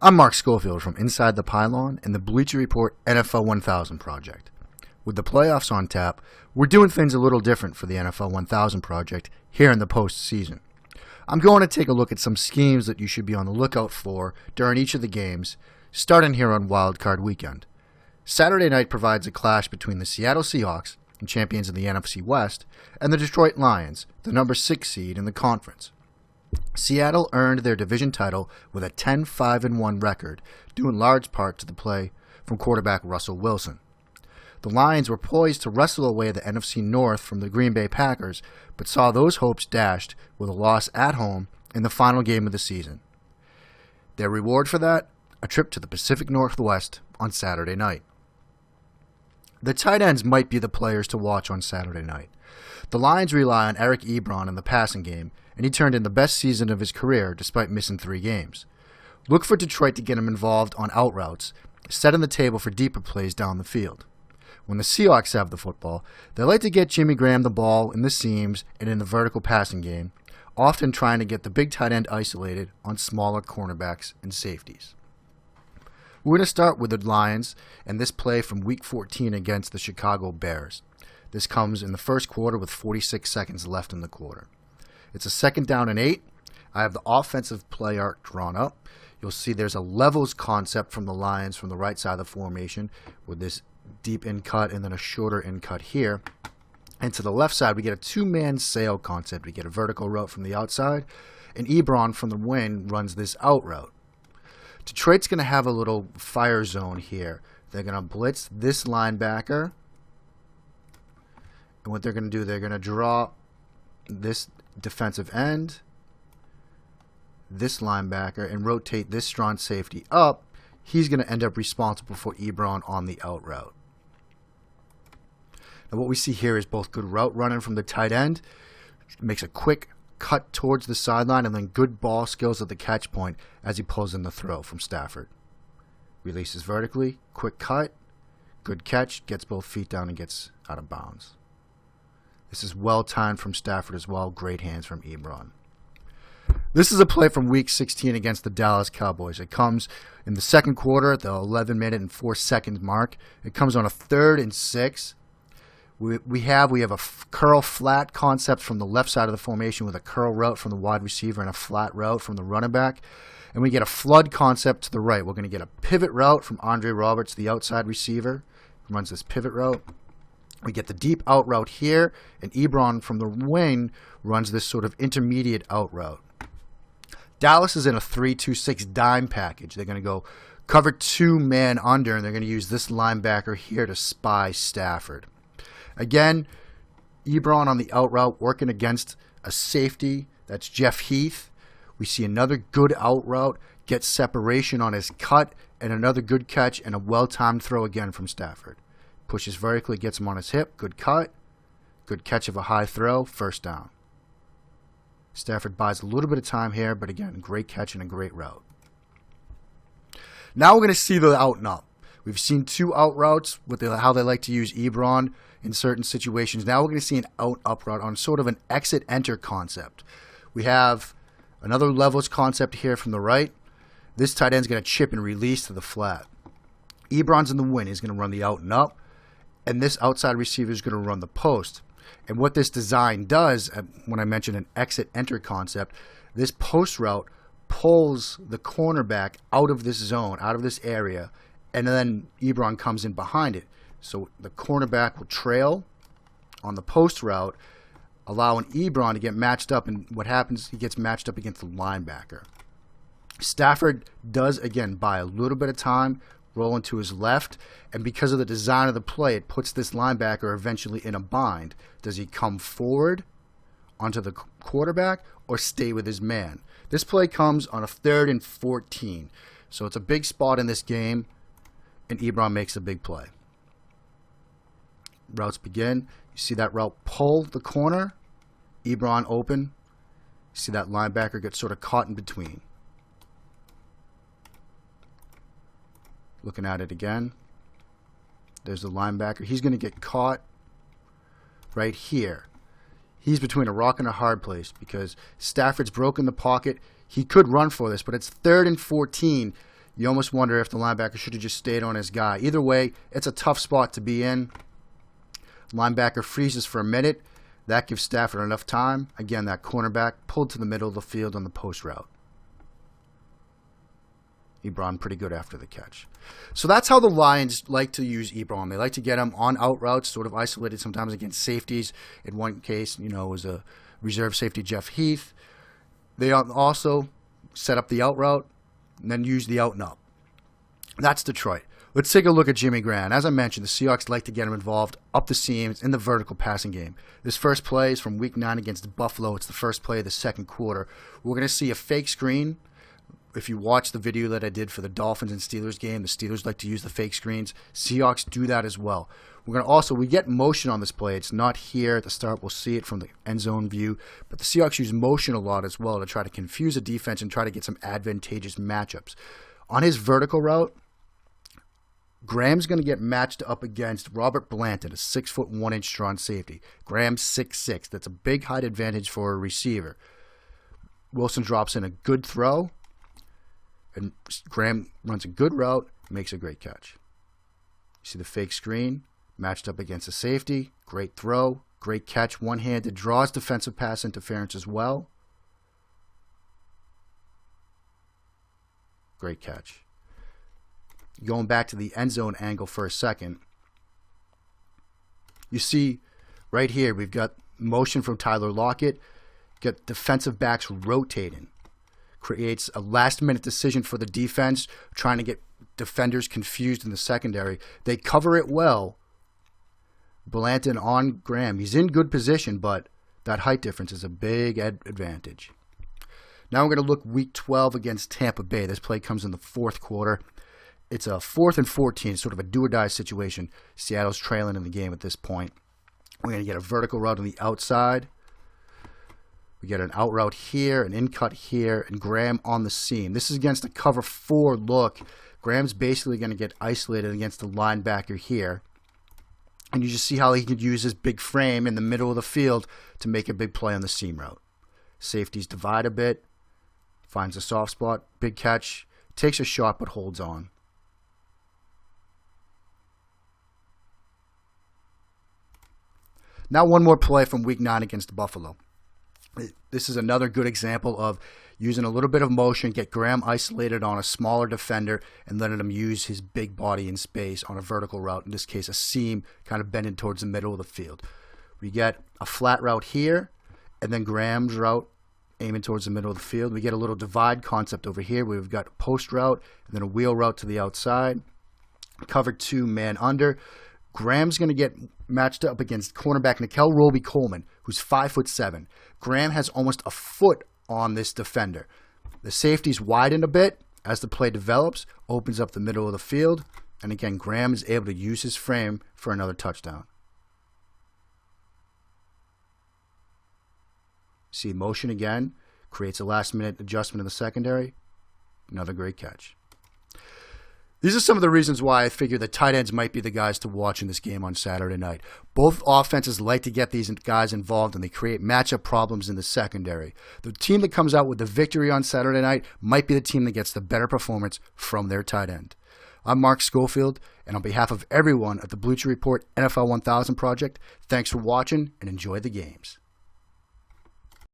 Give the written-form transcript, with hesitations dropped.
I'm Mark Schofield from Inside the Pylon and the Bleacher Report NFL 1000 project. With the playoffs on tap, we're doing things a little different for the NFL 1000 project here in the postseason. I'm going to take a look at some schemes that you should be on the lookout for during each of the games, starting here on Wild Card Weekend. Saturday night provides a clash between the Seattle Seahawks, and champions of the NFC West, and the Detroit Lions, the number 6 seed in the conference. Seattle earned their division title with a 10-5-1 record, due in large part to the play from quarterback Russell Wilson. The Lions were poised to wrestle away the NFC North from the Green Bay Packers, but saw those hopes dashed with a loss at home in the final game of the season. Their reward for that? A trip to the Pacific Northwest on Saturday night. The tight ends might be the players to watch on Saturday night. The Lions rely on Eric Ebron in the passing game, and he turned in the best season of his career despite missing 3 games. Look for Detroit to get him involved on out routes, setting the table for deeper plays down the field. When the Seahawks have the football, they like to get Jimmy Graham the ball in the seams and in the vertical passing game, often trying to get the big tight end isolated on smaller cornerbacks and safeties. We're going to start with the Lions and this play from Week 14 against the Chicago Bears. This comes in the first quarter with 46 seconds left in the quarter. It's a 2nd down and 8. I have the offensive play arc drawn up. You'll see there's a levels concept from the Lions from the right side of the formation with this deep in cut and then a shorter in cut here. And to the left side, we get a 2-man sail concept. We get a vertical route from the outside, and Ebron from the wing runs this out route. Detroit's going to have a little fire zone here. They're going to blitz this linebacker. And what they're going to do, they're going to draw this defensive end, this linebacker, and rotate this strong safety up. He's going to end up responsible for Ebron on the out route. Now what we see here is both good route running from the tight end, makes a quick cut towards the sideline, and then good ball skills at the catch point as he pulls in the throw from Stafford. Releases vertically, quick cut, good catch, gets both feet down and gets out of bounds. This is well timed from Stafford as well. Great hands from Ebron. This is a play from Week 16 against the Dallas Cowboys. It comes in the second quarter at the 11-minute and 4-second mark. It comes on a 3rd and 6. We have a curl flat concept from the left side of the formation with a curl route from the wide receiver and a flat route from the running back. And we get a flood concept to the right. We're going to get a pivot route from Andre Roberts, the outside receiver, who runs this pivot route. We get the deep out route here, and Ebron from the wing runs this sort of intermediate out route. Dallas is in a 3-2-6 dime package. They're going to go cover 2 man under, and they're going to use this linebacker here to spy Stafford. Again, Ebron on the out route working against a safety. That's Jeff Heath. We see another good out route, gets separation on his cut, and another good catch and a well-timed throw again from Stafford. Pushes vertically, gets him on his hip, good cut, good catch of a high throw, 1st down. Stafford buys a little bit of time here, but again, great catch and a great route. Now we're going to see the out and up. We've seen 2 out routes with how they like to use Ebron in certain situations. Now we're going to see an out-up route on sort of an exit-enter concept. We have another levels concept here from the right. This tight end's going to chip and release to the flat. Ebron's in the wing. He's going to run the out and up. And this outside receiver is going to run the post. And what this design does, when I mentioned an exit-enter concept, this post route pulls the cornerback out of this zone, out of this area, and then Ebron comes in behind it. So the cornerback will trail on the post route, allowing Ebron to get matched up. And what happens, he gets matched up against the linebacker. Stafford does, again, buy a little bit of time, rolling to his left, and because of the design of the play, it puts this linebacker eventually in a bind. Does he come forward onto the quarterback or stay with his man? This play comes on a 3rd and 14, so it's a big spot in this game, and Ebron makes a big play. Routes begin. You see that route pull the corner, Ebron open. You see that linebacker get sort of caught in between. Looking at it again. There's the linebacker. He's going to get caught right here. He's between a rock and a hard place because Stafford's broken the pocket. He could run for this, but it's 3rd and 14. You almost wonder if the linebacker should have just stayed on his guy. Either way, it's a tough spot to be in. Linebacker freezes for a minute. That gives Stafford enough time. Again, that cornerback pulled to the middle of the field on the post route. Ebron pretty good after the catch. So that's how the Lions like to use Ebron. They like to get him on out routes, sort of isolated sometimes against safeties. In one case, it was a reserve safety, Jeff Heath. They also set up the out route and then use the out and up. That's Detroit. Let's take a look at Jimmy Graham. As I mentioned, the Seahawks like to get him involved up the seams in the vertical passing game. This first play is from Week 9 against Buffalo. It's the first play of the second quarter. We're going to see a fake screen. If you watch the video that I did for the Dolphins and Steelers game, the Steelers like to use the fake screens. Seahawks do that as well. We get motion on this play. It's not here at the start. We'll see it from the end zone view. But the Seahawks use motion a lot as well to try to confuse a defense and try to get some advantageous matchups. On his vertical route, Graham's going to get matched up against Robert Blanton, a 6'1" 1" strong safety. Graham's 6'6". That's a big height advantage for a receiver. Wilson drops in a good throw, and Graham runs a good route, makes a great catch. You see the fake screen, matched up against a safety. Great throw, great catch, one-handed, draws defensive pass interference as well. Great catch. Going back to the end zone angle for a second, you see right here we've got motion from Tyler Lockett, got defensive backs rotating. Creates a last-minute decision for the defense, trying to get defenders confused in the secondary. They cover it well. Blanton on Graham. He's in good position, but that height difference is a big advantage. Now we're going to look Week 12 against Tampa Bay. This play comes in the fourth quarter. It's a 4th and 14, sort of a do-or-die situation. Seattle's trailing in the game at this point. We're going to get a vertical route on the outside. We get an out route here, an in cut here, and Graham on the seam. This is against a cover 4 look. Graham's basically going to get isolated against the linebacker here. And you just see how he could use his big frame in the middle of the field to make a big play on the seam route. Safeties divide a bit, finds a soft spot, big catch, takes a shot but holds on. Now one more play from Week 9 against Buffalo. This is another good example of using a little bit of motion, get Graham isolated on a smaller defender, and letting him use his big body in space on a vertical route, in this case a seam, kind of bending towards the middle of the field. We get a flat route here, and then Graham's route aiming towards the middle of the field. We get a little divide concept over here where we've got a post route, and then a wheel route to the outside. Cover 2, man under. Graham's going to get matched up against cornerback Nickel Roby-Coleman, who's 5'7". Graham has almost a foot on this defender. The safety's widened a bit as the play develops, opens up the middle of the field, and again, Graham is able to use his frame for another touchdown. See motion again, creates a last-minute adjustment in the secondary. Another great catch. These are some of the reasons why I figure the tight ends might be the guys to watch in this game on Saturday night. Both offenses like to get these guys involved, and they create matchup problems in the secondary. The team that comes out with the victory on Saturday night might be the team that gets the better performance from their tight end. I'm Mark Schofield, and on behalf of everyone at the Bleacher Report NFL 1000 Project, thanks for watching and enjoy the games.